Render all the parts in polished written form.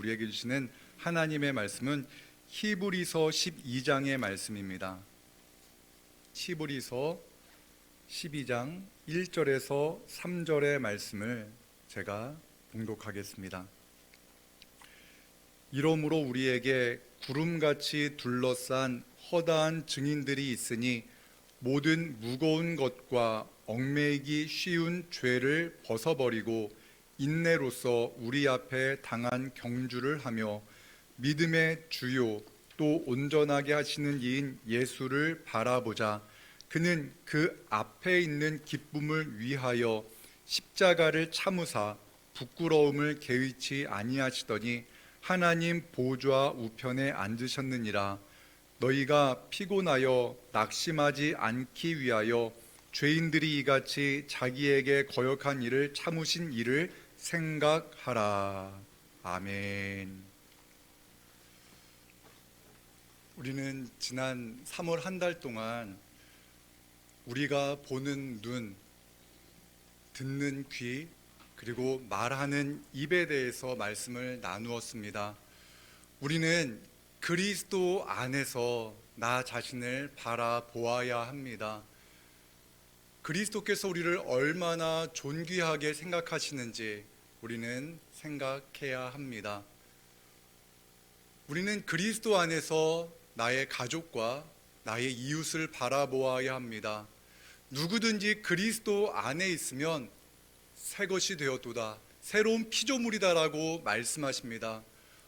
우리에게 주시는 하나님의 말씀은 히브리서 12장의 말씀입니다. 히브리서 12장 1절에서 3절의 말씀을 제가 봉독하겠습니다. 이러므로 우리에게 구름같이 둘러싼 허다한 증인들이 있으니 모든 무거운 것과 얽매이기 쉬운 죄를 벗어버리고 인내로써 우리 앞에 당한 경주를 하며 믿음의 주요 또 온전하게 하시는 이인 예수를 바라보자. 그는 그 앞에 있는 기쁨을 위하여 십자가를 참으사 부끄러움을 개의치 아니하시더니 하나님 보좌 우편에 앉으셨느니라. 너희가 피곤하여 낙심하지 않기 위하여 죄인들이 이같이 자기에게 거역한 일을 참으신 일을 생각하라. 아멘. 우리는 지난 3월 한 달 동안 우리가 보는 눈, 듣는 귀, 그리고 말하는 입에 대해서 말씀을 나누었습니다. 우리는 그리스도 안에서 나 자신을 바라보아야 합니다. 그리스도께서 우리를 얼마나 존귀하게 생각하시는지 우리는 생각해야 합니다. 우리는 그리스도 안에서 나의 가족과 나의 이웃을 바라보아야 합니다. 누구든지 그리스도 안에 있으면 새 것이 되었도다, 새로운 피조물이다라고 말씀하십니다.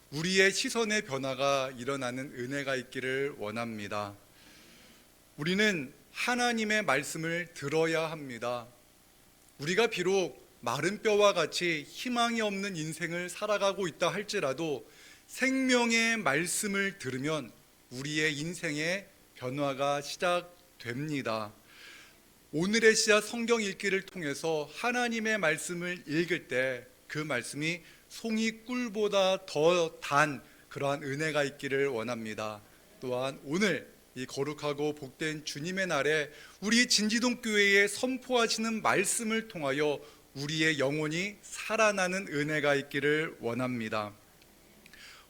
우리의 시선의 변화가 일어나는 은혜가 있기를 원합니다. 우리는 하나님의 말씀을 들어야 합니다. 우리가 비록 마른 뼈와 같이 희망이 없는 인생을 살아가고 있다 할지라도 생명의 말씀을 들으면 우리의 인생의 변화가 시작됩니다. 오늘의 씨앗 성경 읽기를 통해서 하나님의 말씀을 읽을 때 그 말씀이 송이 꿀보다 더 단 그러한 은혜가 있기를 원합니다. 또한 오늘 이 거룩하고 복된 주님의 날에 우리 진지동 교회에 선포하시는 말씀을 통하여 우리의 영혼이 살아나는 은혜가 있기를 원합니다.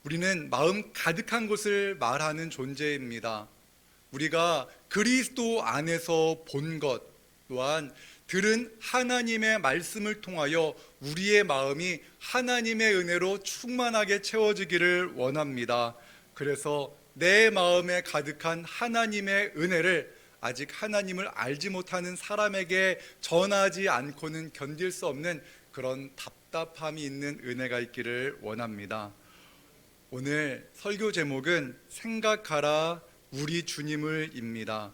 우리는 마음 가득한 것을 말하는 존재입니다. 우리가 그리스도 안에서 본 것, 또한 들은 하나님의 말씀을 통하여 우리의 마음이 하나님의 은혜로 충만하게 채워지기를 원합니다. 그래서 내 마음에 가득한 하나님의 은혜를 아직 하나님을 알지 못하는 사람에게 전하지 않고는 견딜 수 없는 그런 답답함이 있는 은혜가 있기를 원합니다. 오늘 설교 제목은 생각하라 우리 주님을입니다.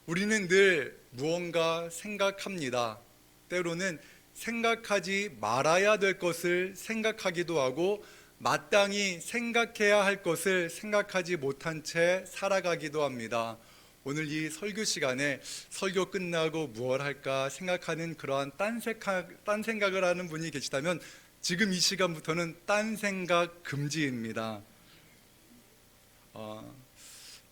우리는 늘 무언가 생각합니다. 때로는 생각하지 말아야 될 것을 생각하기도 하고 마땅히 생각해야 할 것을 생각하지 못한 채 살아가기도 합니다. 오늘 이 설교 시간에 설교 끝나고 무엇 할까 생각하는 그러한 딴 생각을 하는 분이 계시다면 지금 이 시간부터는 딴 생각 금지입니다.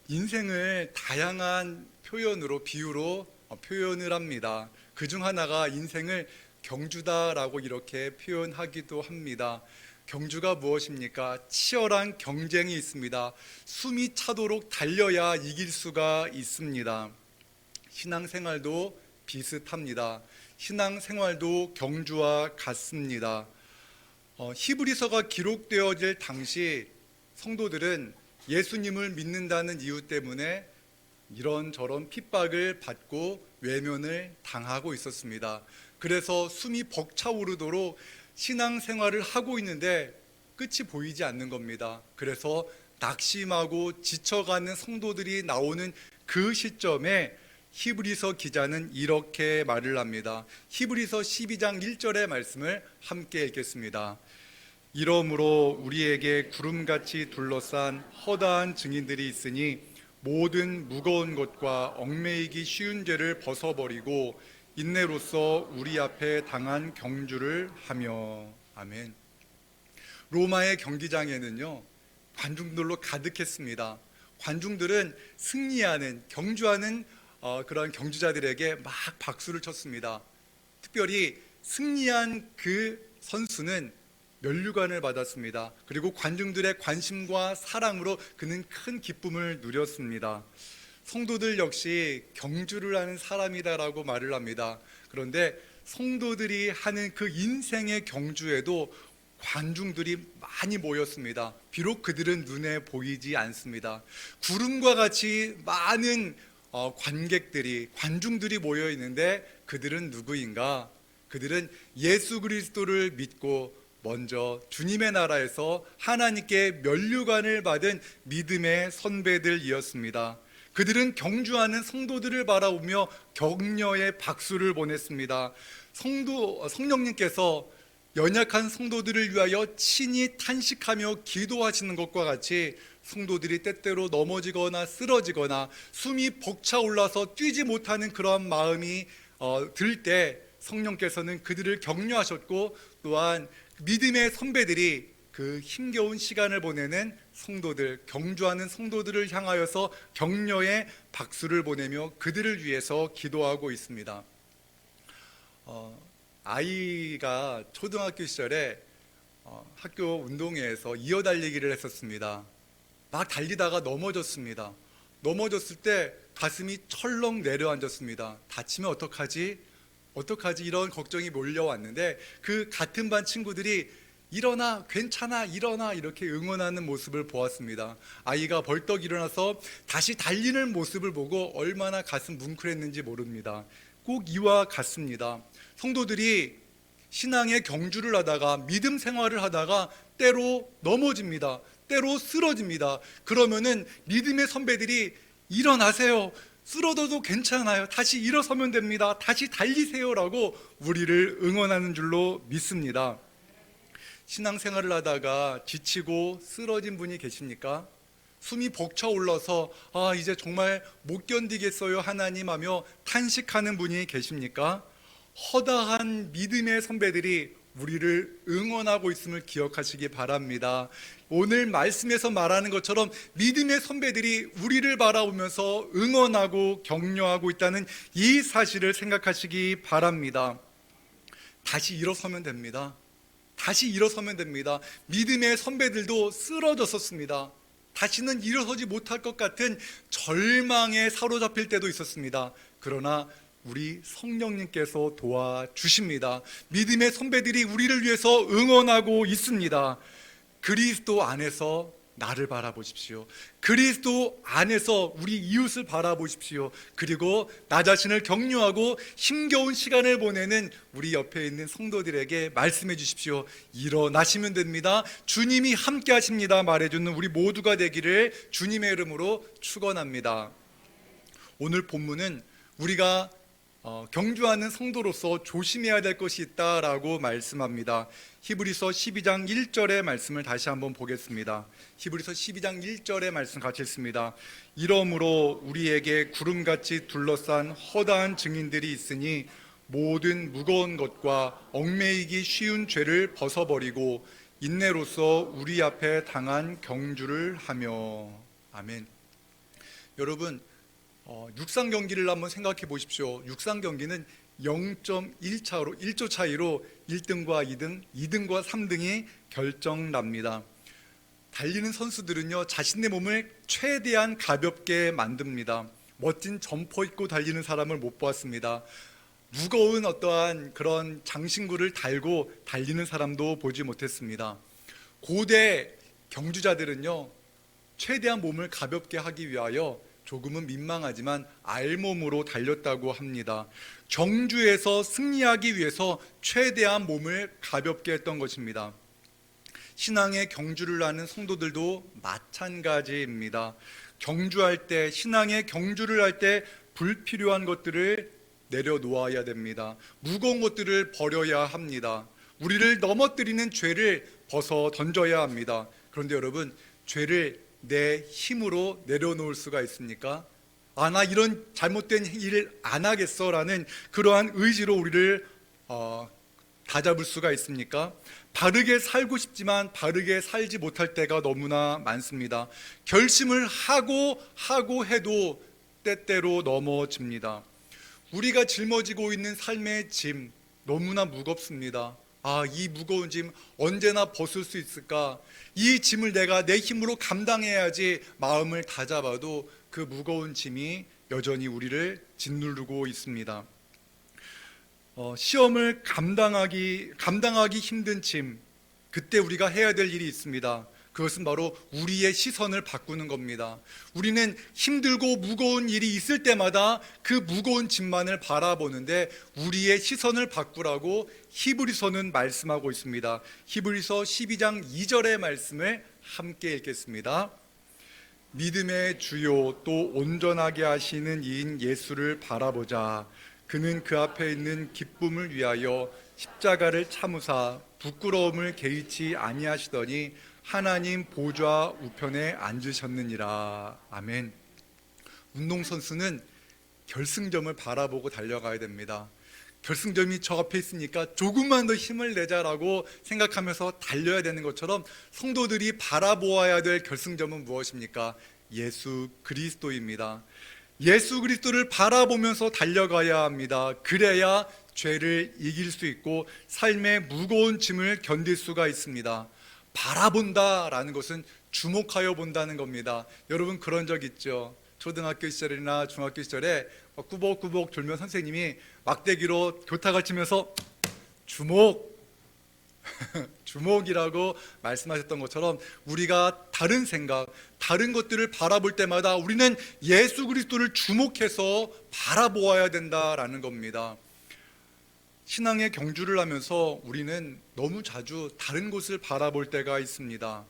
인생을 다양한 표현으로 비유로 표현을 합니다. 그중 하나가 인생을 경주다라고 이렇게 표현하기도 합니다. 경주가 무엇입니까? 치열한 경쟁이 있습니다. 숨이 차도록 달려야 이길 수가 있습니다. 신앙생활도 비슷합니다. 신앙생활도 경주와 같습니다. 히브리서가 기록되어질 당시 성도들은 예수님을 믿는다는 이유 때문에 이런저런 핍박을 받고 외면을 당하고 있었습니다. 그래서 숨이 벅차오르도록 신앙생활을 하고 있는데 끝이 보이지 않는 겁니다. 그래서 낙심하고 지쳐가는 성도들이 나오는 그 시점에 히브리서 기자는 이렇게 말을 합니다. 히브리서 12장 1절의 말씀을 함께 읽겠습니다. 이러므로 우리에게 구름같이 둘러싼 허다한 증인들이 있으니 모든 무거운 것과 얽매이기 쉬운 죄를 벗어버리고 인내로써 우리 앞에 당한 경주를 하며. 아멘. 로마의 경기장에는요 관중들로 가득했습니다. 관중들은 승리하는 경주하는 그런 경주자들에게 막 박수를 쳤습니다. 특별히 승리한 그 선수는 면류관을 받았습니다. 그리고 관중들의 관심과 사랑으로 그는 큰 기쁨을 누렸습니다. 성도들 역시 경주를 하는 사람이다라고 말을 합니다. 그런데 성도들이 하는 그 인생의 경주에도 관중들이 많이 모였습니다. 비록 그들은 눈에 보이지 않습니다. 구름과 같이 많은 관중들이 모여 있는데 그들은 누구인가? 그들은 예수 그리스도를 믿고 먼저 주님의 나라에서 하나님께 면류관을 받은 믿음의 선배들이었습니다. 그들은 경주하는 성도들을 바라보며 격려의 박수를 보냈습니다. 성령님께서 연약한 성도들을 위하여 친히 탄식하며 기도하시는 것과 같이 성도들이 때때로 넘어지거나 쓰러지거나 숨이 벅차올라서 뛰지 못하는 그러한 마음이 들 때 성령께서는 그들을 격려하셨고, 또한 믿음의 선배들이 그 힘겨운 시간을 보내는 성도들, 경주하는 성도들을 향하여서 격려의 박수를 보내며 그들을 위해서 기도하고 있습니다. 아이가 초등학교 시절에 학교 운동회에서 이어달리기를 했었습니다. 막 달리다가 넘어졌습니다. 넘어졌을 때 가슴이 철렁 내려앉았습니다. 다치면 어떡하지? 이런 걱정이 몰려왔는데 그 같은 반 친구들이 일어나, 괜찮아, 일어나 이렇게 응원하는 모습을 보았습니다. 아이가 벌떡 일어나서 다시 달리는 모습을 보고 얼마나 가슴 뭉클했는지 모릅니다. 꼭 이와 같습니다. 성도들이 신앙의 경주를 하다가 믿음 생활을 하다가 때로 넘어집니다. 때로 쓰러집니다. 그러면은 믿음의 선배들이 일어나세요. 쓰러져도 괜찮아요. 다시 일어서면 됩니다. 다시 달리세요라고 우리를 응원하는 줄로 믿습니다. 신앙생활을 하다가 지치고 쓰러진 분이 계십니까? 숨이 벅차올라서 이제 정말 못 견디겠어요 하나님 하며 탄식하는 분이 계십니까? 허다한 믿음의 선배들이 우리를 응원하고 있음을 기억하시기 바랍니다. 오늘 말씀에서 말하는 것처럼 믿음의 선배들이 우리를 바라보면서 응원하고 격려하고 있다는 이 사실을 생각하시기 바랍니다. 다시 일어서면 됩니다. 다시 일어서면 됩니다. 믿음의 선배들도 쓰러졌었습니다. 다시는 일어서지 못할 것 같은 절망에 사로잡힐 때도 있었습니다. 그러나 우리 성령님께서 도와주십니다. 믿음의 선배들이 우리를 위해서 응원하고 있습니다. 그리스도 안에서 나를 바라보십시오. 그리스도 안에서 우리 이웃을 바라보십시오. 그리고 나 자신을 격려하고 힘겨운 시간을 보내는 우리 옆에 있는 성도들에게 말씀해 주십시오. 일어나시면 됩니다. 주님이 함께 하십니다 말해주는 우리 모두가 되기를 주님의 이름으로 축원합니다. 오늘 본문은 우리가 경주하는 성도로서 조심해야 될 것이 있다라고 말씀합니다. 히브리서 12장 1절의 말씀을 다시 한번 보겠습니다. 히브리서 12장 1절의 말씀 같이 읽습니다. 이러므로 우리에게 구름같이 둘러싼 허다한 증인들이 있으니 모든 무거운 것과 얽매이기 쉬운 죄를 벗어버리고 인내로서 우리 앞에 당한 경주를 하며. 아멘. 여러분, 육상 경기를 한번 생각해 보십시오. 육상 경기는 0.1차로 1초 차이로 1등과 2등, 2등과 3등이 결정납니다. 달리는 선수들은요, 자신의 몸을 최대한 가볍게 만듭니다. 멋진 점퍼 입고 달리는 사람을 못 보았습니다. 무거운 어떠한 그런 장신구를 달고 달리는 사람도 보지 못했습니다. 고대 경주자들은요, 최대한 몸을 가볍게 하기 위하여 조금은 민망하지만 알몸으로 달렸다고 합니다. 경주에서 승리하기 위해서 최대한 몸을 가볍게 했던 것입니다. 신앙의 경주를 하는 성도들도 마찬가지입니다. 경주할 때, 신앙의 경주를 할 때 불필요한 것들을 내려놓아야 됩니다. 무거운 것들을 버려야 합니다. 우리를 넘어뜨리는 죄를 벗어 던져야 합니다. 그런데 여러분, 죄를 내 힘으로 내려놓을 수가 있습니까? 나 이런 잘못된 일을 안 하겠어 라는 그러한 의지로 우리를 다잡을 수가 있습니까? 바르게 살고 싶지만 바르게 살지 못할 때가 너무나 많습니다. 결심을 하고 해도 때때로 넘어집니다. 우리가 짊어지고 있는 삶의 짐 너무나 무겁습니다. 이 무거운 짐 언제나 벗을 수 있을까? 이 짐을 내가 내 힘으로 감당해야지 마음을 다잡아도 그 무거운 짐이 여전히 우리를 짓누르고 있습니다. 시험을 감당하기 힘든 짐, 그때 우리가 해야 될 일이 있습니다. 그것은 바로 우리의 시선을 바꾸는 겁니다. 우리는 힘들고 무거운 일이 있을 때마다 그 무거운 짐만을 바라보는데 우리의 시선을 바꾸라고 히브리서는 말씀하고 있습니다. 히브리서 12장 2절의 말씀을 함께 읽겠습니다. 믿음의 주요 또 온전하게 하시는 이인 예수를 바라보자. 그는 그 앞에 있는 기쁨을 위하여 십자가를 참으사 부끄러움을 개의치 아니하시더니 하나님 보좌 우편에 앉으셨느니라. 아멘. 운동선수는 결승점을 바라보고 달려가야 됩니다. 결승점이 저 앞에 있으니까 조금만 더 힘을 내자라고 생각하면서 달려야 되는 것처럼 성도들이 바라보아야 될 결승점은 무엇입니까? 예수 그리스도입니다. 예수 그리스도를 바라보면서 달려가야 합니다. 그래야 죄를 이길 수 있고 삶의 무거운 짐을 견딜 수가 있습니다. 바라본다라는 것은 주목하여 본다는 겁니다. 여러분 그런 적 있죠? 초등학교 시절이나 중학교 시절에 꾸벅꾸벅 졸면 선생님이 막대기로 교탁을 치면서 주목 주목이라고 말씀하셨던 것처럼 우리가 다른 생각, 다른 것들을 바라볼 때마다 우리는 예수 그리스도를 주목해서 바라보아야 된다라는 겁니다. 신앙의 경주를 하면서 우리는 너무 자주 다른 곳을 바라볼 때가 있습니다.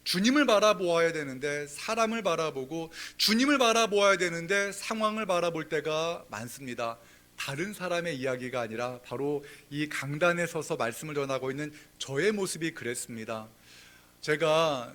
주님을 바라보아야 되는데 사람을 바라보고, 주님을 바라보아야 되는데 상황을 바라볼 때가 많습니다. 다른 사람의 이야기가 아니라 바로 이 강단에 서서 말씀을 전하고 있는 저의 모습이 그랬습니다. 제가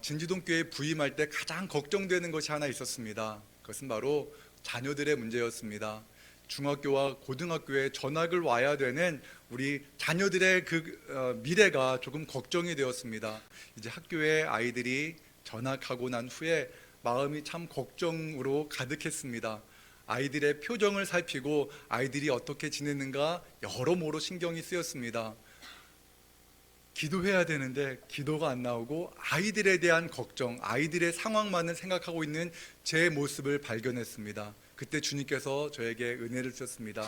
진지동교회 부임할 때 가장 걱정되는 것이 하나 있었습니다. 그것은 바로 자녀들의 문제였습니다. 중학교와 고등학교에 전학을 와야 되는 우리 자녀들의 그 미래가 조금 걱정이 되었습니다. 이제 학교에 아이들이 전학하고 난 후에 마음이 참 걱정으로 가득했습니다. 아이들의 표정을 살피고 아이들이 어떻게 지내는가 여러모로 신경이 쓰였습니다. 기도해야 되는데 기도가 안 나오고 아이들에 대한 걱정, 아이들의 상황만을 생각하고 있는 제 모습을 발견했습니다. 그때 주님께서 저에게 은혜를 주셨습니다.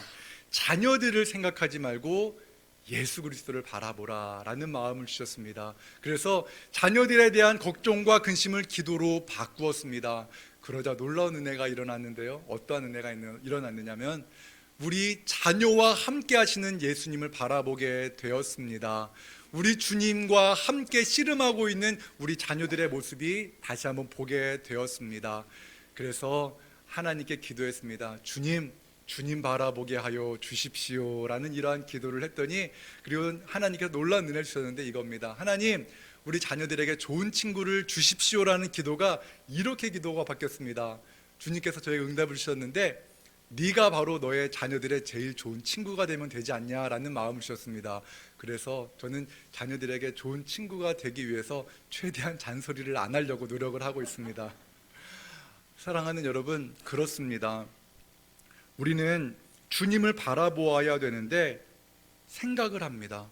자녀들을 생각하지 말고 예수 그리스도를 바라보라 라는 마음을 주셨습니다. 그래서 자녀들에 대한 걱정과 근심을 기도로 바꾸었습니다. 그러자 놀라운 은혜가 일어났는데요. 어떠한 은혜가 일어났느냐면 우리 자녀와 함께 하시는 예수님을 바라보게 되었습니다. 우리 주님과 함께 씨름하고 있는 우리 자녀들의 모습이 다시 한번 보게 되었습니다. 그래서 하나님께 기도했습니다. 주님 바라보게 하여 주십시오 라는 이러한 기도를 했더니, 그리고 하나님께서 놀라운 은혜를 주셨는데 이겁니다. 하나님, 우리 자녀들에게 좋은 친구를 주십시오라는 기도가 이렇게 기도가 바뀌었습니다. 주님께서 저에게 응답을 주셨는데, 네가 바로 너의 자녀들의 제일 좋은 친구가 되면 되지 않냐라는 마음을 주셨습니다. 그래서 저는 자녀들에게 좋은 친구가 되기 위해서 최대한 잔소리를 안 하려고 노력을 하고 있습니다. 사랑하는 여러분, 그렇습니다. 우리는 주님을 바라보아야 되는데 생각을 합니다.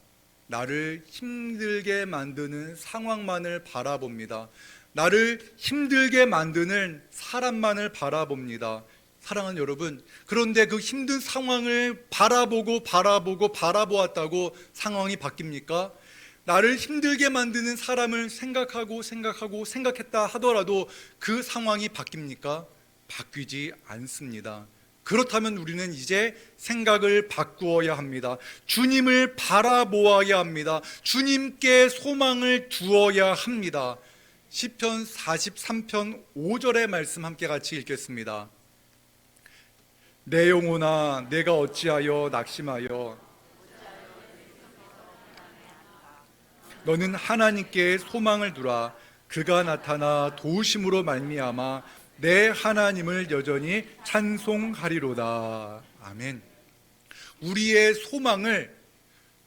나를 힘들게 만드는 상황만을 바라봅니다. 나를 힘들게 만드는 사람만을 바라봅니다. 사랑하는 여러분, 그런데 그 힘든 상황을 바라보았다고 상황이 바뀝니까? 나를 힘들게 만드는 사람을 생각했다 하더라도 그 상황이 바뀝니까? 바뀌지 않습니다. 그렇다면 우리는 이제 생각을 바꾸어야 합니다. 주님을 바라보아야 합니다. 주님께 소망을 두어야 합니다. 시편 43편 5절의 말씀 함께 같이 읽겠습니다. 내 영혼아, 내가 어찌하여 낙심하여 너는 하나님께 소망을 두라. 그가 나타나 도우심으로 말미암아 내 하나님을 여전히 찬송하리로다. 아멘. 우리의 소망을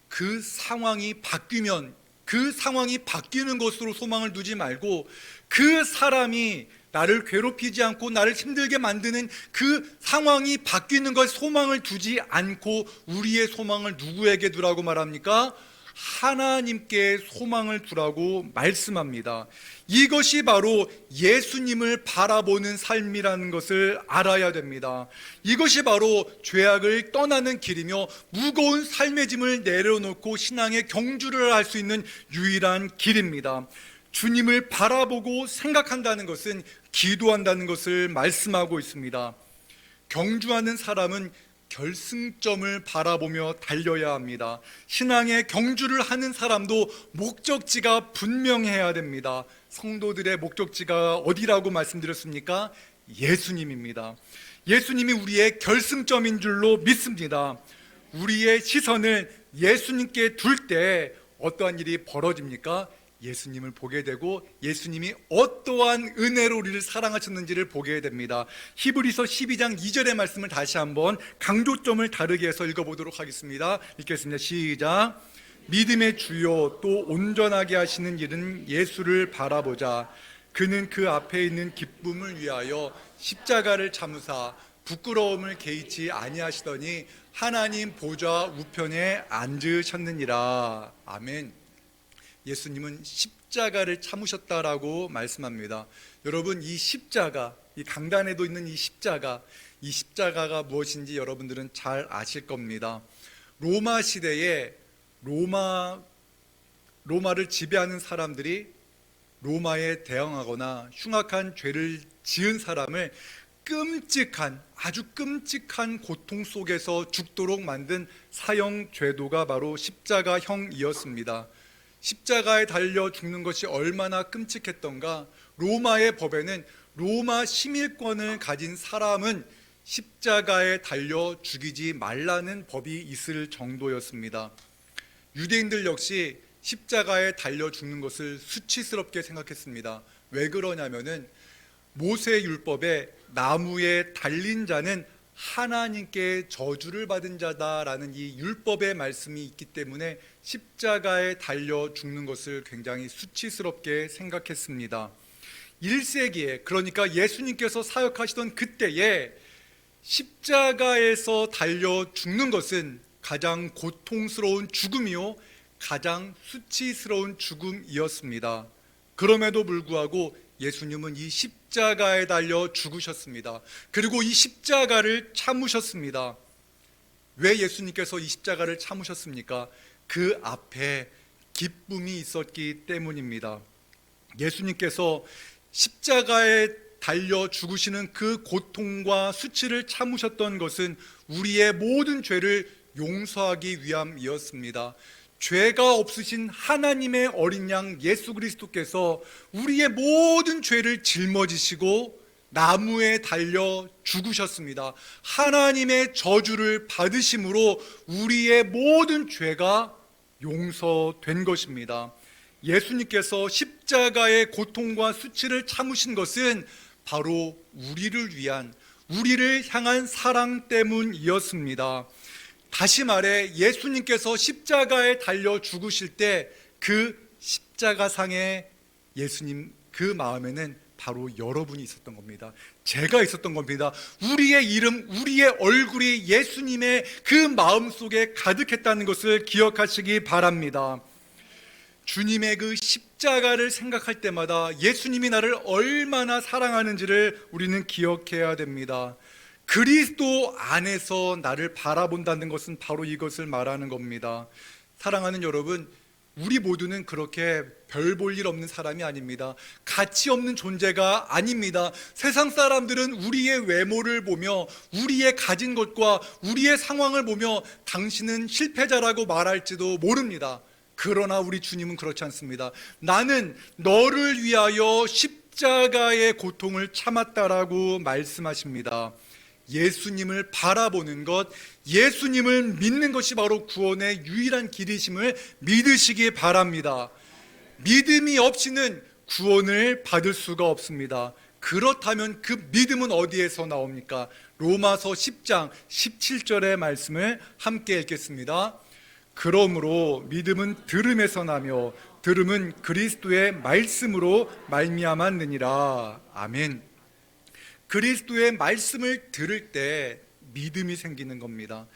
그 상황이 바뀌면, 그 상황이 바뀌는 것으로 소망을 두지 말고 그 사람이 나를 괴롭히지 않고 나를 힘들게 만드는 그 상황이 바뀌는 것 소망을 두지 않고 우리의 소망을 누구에게 두라고 말합니까? 하나님께 소망을 두라고 말씀합니다. 이것이 바로 예수님을 바라보는 삶이라는 것을 알아야 됩니다. 이것이 바로 죄악을 떠나는 길이며 무거운 삶의 짐을 내려놓고 신앙의 경주를 할 수 있는 유일한 길입니다. 주님을 바라보고 생각한다는 것은 기도한다는 것을 말씀하고 있습니다. 경주하는 사람은 결승점을 바라보며 달려야 합니다. 신앙의 경주를 하는 사람도 목적지가 분명해야 됩니다. 성도들의 목적지가 어디라고 말씀드렸습니까? 예수님입니다. 예수님이 우리의 결승점인 줄로 믿습니다. 우리의 시선을 예수님께 둘 때 어떠한 일이 벌어집니까? 예수님을 보게 되고 예수님이 어떠한 은혜로 우리를 사랑하셨는지를 보게 됩니다. 히브리서 12장 2절의 말씀을 다시 한번 강조점을 다르게 해서 읽어보도록 하겠습니다. 읽겠습니다. 시작. 믿음의 주요 또 온전하게 하시는 일은 예수를 바라보자. 그는 그 앞에 있는 기쁨을 위하여 십자가를 참으사 부끄러움을 개의치 아니하시더니 하나님 보좌 우편에 앉으셨느니라. 아멘. 예수님은 십자가를 참으셨다라고 말씀합니다. 여러분, 이 십자가, 이 강단에도 있는 이 십자가가 무엇인지 여러분들은 잘 아실 겁니다. 로마 시대에 로마를 지배하는 사람들이 로마에 대항하거나 흉악한 죄를 지은 사람을 아주 끔찍한 고통 속에서 죽도록 만든 사형 제도가 바로 십자가형이었습니다. 십자가에 달려 죽는 것이 얼마나 끔찍했던가. 로마의 법에는 로마 시민권을 가진 사람은 십자가에 달려 죽이지 말라는 법이 있을 정도였습니다. 유대인들 역시 십자가에 달려 죽는 것을 수치스럽게 생각했습니다. 왜 그러냐면은 모세 율법에 나무에 달린 자는 하나님께 저주를 받은 자다라는 이 율법의 말씀이 있기 때문에 십자가에 달려 죽는 것을 굉장히 수치스럽게 생각했습니다. 1세기에, 그러니까 예수님께서 사역하시던 그때에 십자가에서 달려 죽는 것은 가장 고통스러운 죽음이요 가장 수치스러운 죽음이었습니다. 그럼에도 불구하고 예수님은 이 십자가에 달려 죽으셨습니다. 그리고 이 십자가를 참으셨습니다. 왜 예수님께서 이 십자가를 참으셨습니까? 그 앞에 기쁨이 있었기 때문입니다. 예수님께서 십자가에 달려 죽으시는 그 고통과 수치를 참으셨던 것은 우리의 모든 죄를 용서하기 위함이었습니다. 죄가 없으신 하나님의 어린 양 예수 그리스도께서 우리의 모든 죄를 짊어지시고 나무에 달려 죽으셨습니다. 하나님의 저주를 받으심으로 우리의 모든 죄가 용서된 것입니다. 예수님께서 십자가의 고통과 수치를 참으신 것은 바로 우리를 향한 사랑 때문이었습니다. 다시 말해 예수님께서 십자가에 달려 죽으실 때 그 십자가상에 예수님 그 마음에는 바로 여러분이 있었던 겁니다. 제가 있었던 겁니다. 우리의 이름, 우리의 얼굴이 예수님의 그 마음속에 가득했다는 것을 기억하시기 바랍니다. 주님의 그 십자가를 생각할 때마다 예수님이 나를 얼마나 사랑하는지를 우리는 기억해야 됩니다. 그리스도 안에서 나를 바라본다는 것은 바로 이것을 말하는 겁니다. 사랑하는 여러분, 우리 모두는 그렇게 별 볼 일 없는 사람이 아닙니다. 가치 없는 존재가 아닙니다. 세상 사람들은 우리의 외모를 보며 우리의 가진 것과 우리의 상황을 보며 당신은 실패자라고 말할지도 모릅니다. 그러나 우리 주님은 그렇지 않습니다. 나는 너를 위하여 십자가의 고통을 참았다라고 말씀하십니다. 예수님을 바라보는 것, 예수님을 믿는 것이 바로 구원의 유일한 길이심을 믿으시기 바랍니다. 믿음이 없이는 구원을 받을 수가 없습니다. 그렇다면 그 믿음은 어디에서 나옵니까? 로마서 10장 17절의 말씀을 함께 읽겠습니다. 그러므로 믿음은 들음에서 나며 들음은 그리스도의 말씀으로 말미암았느니라. 아멘. 그리스도의 말씀을 들을 때 믿음이 생기는 겁니다.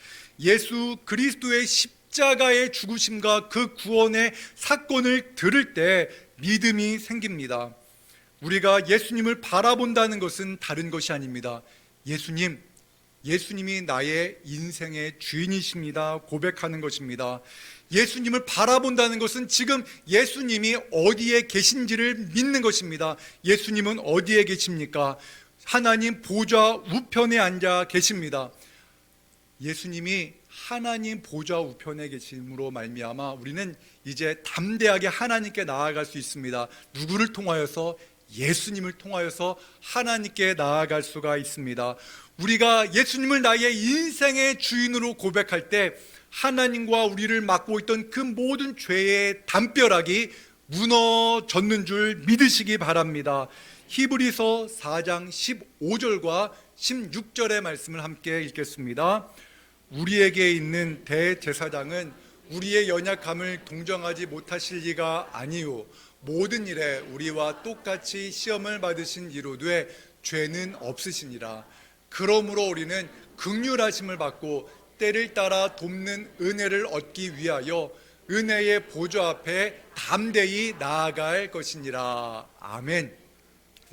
예수 그리스도의 십자가의 죽으심과 그 구원의 사건을 들을 때 믿음이 생깁니다. 우리가 예수님을 바라본다는 것은 다른 것이 아닙니다. 예수님이 나의 인생의 주인이십니다 고백하는 것입니다. 예수님을 바라본다는 것은 지금 예수님이 어디에 계신지를 믿는 것입니다. 예수님은 어디에 계십니까? 하나님 보좌 우편에 앉아 계십니다. 예수님이 하나님 보좌 우편에 계심으로 말미암아 우리는 이제 담대하게 하나님께 나아갈 수 있습니다. 누구를 통하여서? 예수님을 통하여서 하나님께 나아갈 수가 있습니다. 우리가 예수님을 나의 인생의 주인으로 고백할 때 하나님과 우리를 막고 있던 그 모든 죄의 담벼락이 무너졌는 줄 믿으시기 바랍니다. 히브리서 4장 15절과 16절의 말씀을 함께 읽겠습니다. 우리에게 있는 대제사장은 우리의 연약함을 동정하지 못하실 리가 아니요 모든 일에 우리와 똑같이 시험을 받으신 이로되 죄는 없으시니라. 그러므로 우리는 긍휼하심을 받고 때를 따라 돕는 은혜를 얻기 위하여 은혜의 보좌 앞에 담대히 나아갈 것이니라. 아멘.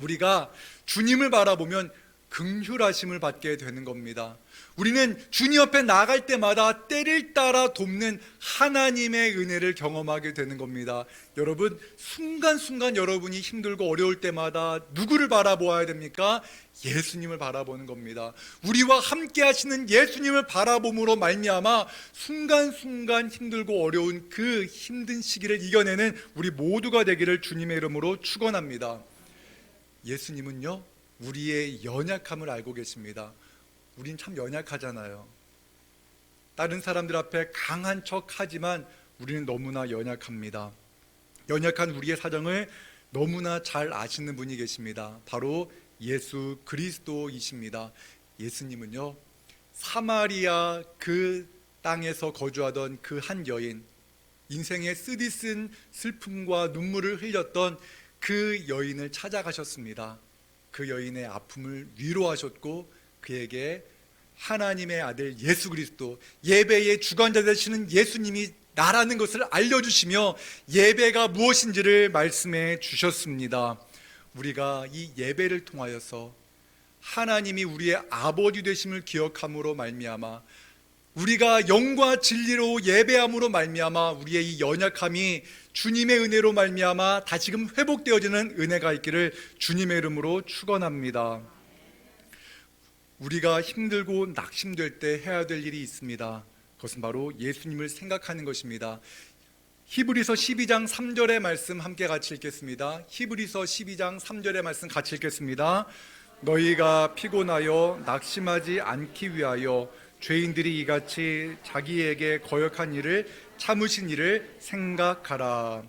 우리가 주님을 바라보면 긍휼하심을 받게 되는 겁니다. 우리는 주님 앞에 나아갈 때마다 때를 따라 돕는 하나님의 은혜를 경험하게 되는 겁니다. 여러분, 순간순간 여러분이 힘들고 어려울 때마다 누구를 바라보아야 됩니까? 예수님을 바라보는 겁니다. 우리와 함께 하시는 예수님을 바라봄으로 말미암아 순간순간 힘들고 어려운 그 힘든 시기를 이겨내는 우리 모두가 되기를 주님의 이름으로 축원합니다. 예수님은요, 우리의 연약함을 알고 계십니다. 우린 참 연약하잖아요. 다른 사람들 앞에 강한 척 하지만 우리는 너무나 연약합니다. 연약한 우리의 사정을 너무나 잘 아시는 분이 계십니다. 바로 예수 그리스도이십니다. 예수님은요, 사마리아 그 땅에서 거주하던 그 한 여인, 인생의 쓰디쓴 슬픔과 눈물을 흘렸던 그 여인을 찾아가셨습니다. 그 여인의 아픔을 위로하셨고 그에게 하나님의 아들 예수 그리스도, 예배의 주관자 되시는 예수님이 나라는 것을 알려주시며 예배가 무엇인지를 말씀해 주셨습니다. 우리가 이 예배를 통하여서 하나님이 우리의 아버지 되심을 기억함으로 말미암아 우리가 영과 진리로 예배함으로 말미암아 우리의 이 연약함이 주님의 은혜로 말미암아 다시금 회복되어지는 은혜가 있기를 주님의 이름으로 축원합니다. 우리가 힘들고 낙심될 때 해야 될 일이 있습니다. 그것은 바로 예수님을 생각하는 것입니다. 히브리서 12장 3절의 말씀 함께 같이 읽겠습니다. 히브리서 12장 3절의 말씀 같이 읽겠습니다. 너희가 피곤하여 낙심하지 않기 위하여 죄인들이 이같이 자기에게 거역한 일을 참으신 일을 생각하라.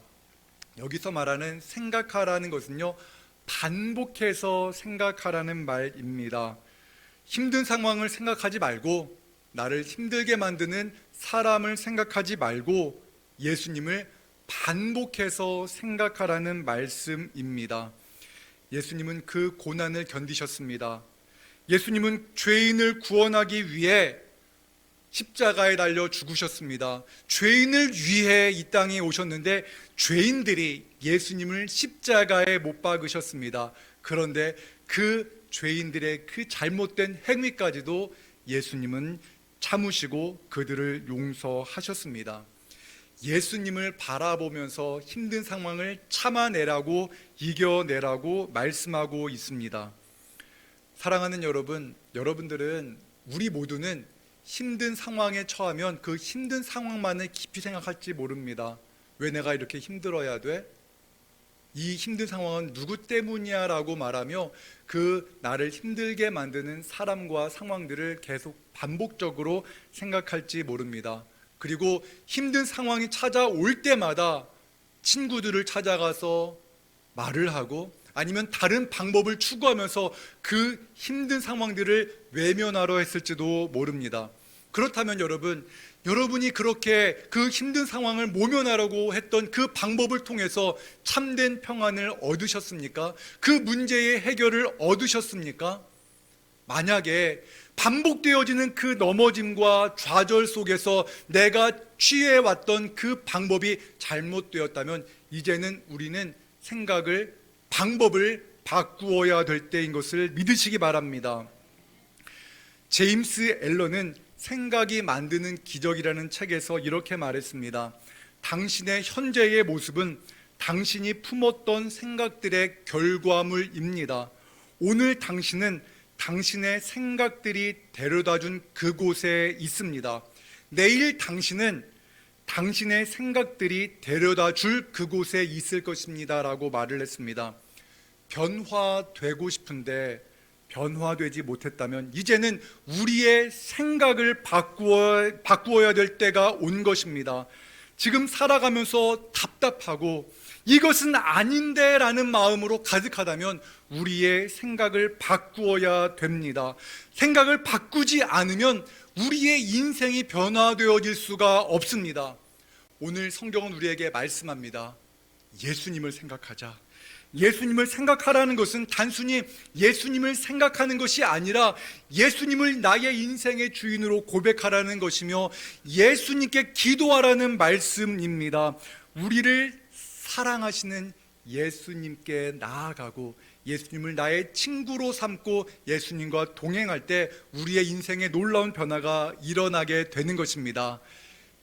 여기서 말하는 생각하라는 것은요, 반복해서 생각하라는 말입니다. 힘든 상황을 생각하지 말고 나를 힘들게 만드는 사람을 생각하지 말고 예수님을 반복해서 생각하라는 말씀입니다. 예수님은 그 고난을 견디셨습니다. 예수님은 죄인을 구원하기 위해 십자가에 달려 죽으셨습니다. 죄인을 위해 이 땅에 오셨는데 죄인들이 예수님을 십자가에 못 박으셨습니다. 그런데 그 죄인들의 그 잘못된 행위까지도 예수님은 참으시고 그들을 용서하셨습니다. 예수님을 바라보면서 힘든 상황을 참아내라고, 이겨내라고 말씀하고 있습니다. 사랑하는 여러분, 여러분들은, 우리 모두는 힘든 상황에 처하면 그 힘든 상황만을 깊이 생각할지 모릅니다. 왜 내가 이렇게 힘들어야 돼? 이 힘든 상황은 누구 때문이야? 라고 말하며 그 나를 힘들게 만드는 사람과 상황들을 계속 반복적으로 생각할지 모릅니다. 그리고 힘든 상황이 찾아올 때마다 친구들을 찾아가서 말을 하고 아니면 다른 방법을 추구하면서 그 힘든 상황들을 외면하려 했을지도 모릅니다. 그렇다면 여러분이 그렇게 그 힘든 상황을 모면하려고 했던 그 방법을 통해서 참된 평안을 얻으셨습니까? 그 문제의 해결을 얻으셨습니까? 만약에 반복되어지는 그 넘어짐과 좌절 속에서 내가 취해왔던 그 방법이 잘못되었다면 이제는 우리는 방법을 바꾸어야 될 때인 것을 믿으시기 바랍니다. 제임스 앨런은 생각이 만드는 기적이라는 책에서 이렇게 말했습니다. 당신의 현재의 모습은 당신이 품었던 생각들의 결과물입니다. 오늘 당신은 당신의 생각들이 데려다준 그곳에 있습니다. 내일 당신은 당신의 생각들이 데려다줄 그곳에 있을 것입니다 라고 말을 했습니다. 변화되고 싶은데 변화되지 못했다면 이제는 우리의 생각을 바꾸어야 될 때가 온 것입니다. 지금 살아가면서 답답하고 이것은 아닌데 라는 마음으로 가득하다면 우리의 생각을 바꾸어야 됩니다. 생각을 바꾸지 않으면 우리의 인생이 변화되어질 수가 없습니다. 오늘 성경은 우리에게 말씀합니다. 예수님을 생각하자. 예수님을 생각하라는 것은 단순히 예수님을 생각하는 것이 아니라 예수님을 나의 인생의 주인으로 고백하라는 것이며 예수님께 기도하라는 말씀입니다. 우리를 사랑하시는 예수님께 나아가고 예수님을 나의 친구로 삼고 예수님과 동행할 때 우리의 인생에 놀라운 변화가 일어나게 되는 것입니다.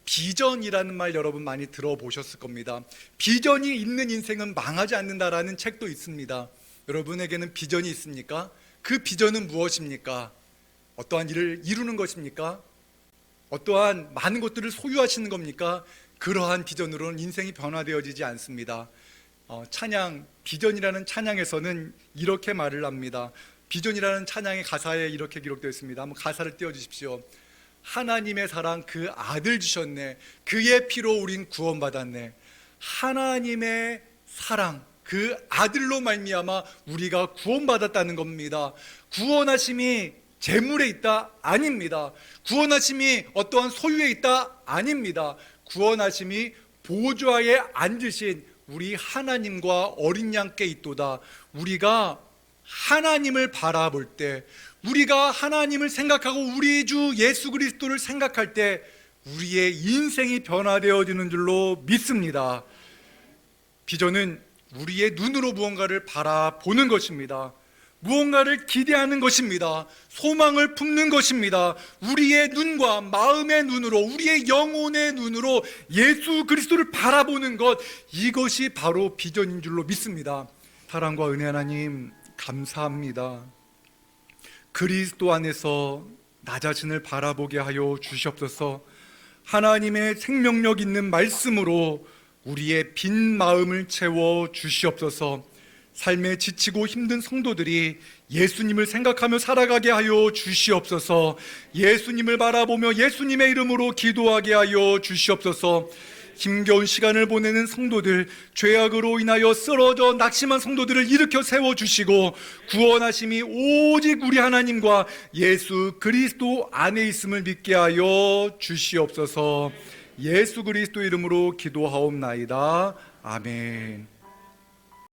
비전이라는 말 여러분 많이 들어보셨을 겁니다. 비전이 있는 인생은 망하지 않는다라는 책도 있습니다. 여러분에게는 비전이 있습니까? 그 비전은 무엇입니까? 어떠한 일을 이루는 것입니까? 어떠한 많은 것들을 소유하시는 겁니까? 그러한 비전으로는 인생이 변화되어지지 않습니다. 비전이라는 찬양에서는 이렇게 말을 합니다. 비전이라는 찬양의 가사에 이렇게 기록되어 있습니다. 한번 가사를 띄워주십시오. 하나님의 사랑 그 아들 주셨네. 그의 피로 우린 구원받았네. 하나님의 사랑 그 아들로 말미암아 우리가 구원받았다는 겁니다. 구원하심이 재물에 있다? 아닙니다. 구원하심이 어떠한 소유에 있다? 아닙니다. 구원하심이 보좌에 앉으신 우리 하나님과 어린 양께 있도다. 우리가 하나님을 바라볼 때, 우리가 하나님을 생각하고 우리 주 예수 그리스도를 생각할 때 우리의 인생이 변화되어지는 줄로 믿습니다. 비전은 우리의 눈으로 무언가를 바라보는 것입니다. 무언가를 기대하는 것입니다. 소망을 품는 것입니다. 우리의 눈과 마음의 눈으로, 우리의 영혼의 눈으로 예수 그리스도를 바라보는 것, 이것이 바로 비전인 줄로 믿습니다. 사랑과 은혜 하나님 감사합니다. 그리스도 안에서 나 자신을 바라보게 하여 주시옵소서. 하나님의 생명력 있는 말씀으로 우리의 빈 마음을 채워 주시옵소서. 삶에 지치고 힘든 성도들이 예수님을 생각하며 살아가게 하여 주시옵소서. 예수님을 바라보며 예수님의 이름으로 기도하게 하여 주시옵소서. 힘겨운 시간을 보내는 성도들, 죄악으로 인하여 쓰러져 낙심한 성도들을 일으켜 세워주시고 구원하심이 오직 우리 하나님과 예수 그리스도 안에 있음을 믿게 하여 주시옵소서. 예수 그리스도 이름으로 기도하옵나이다. 아멘.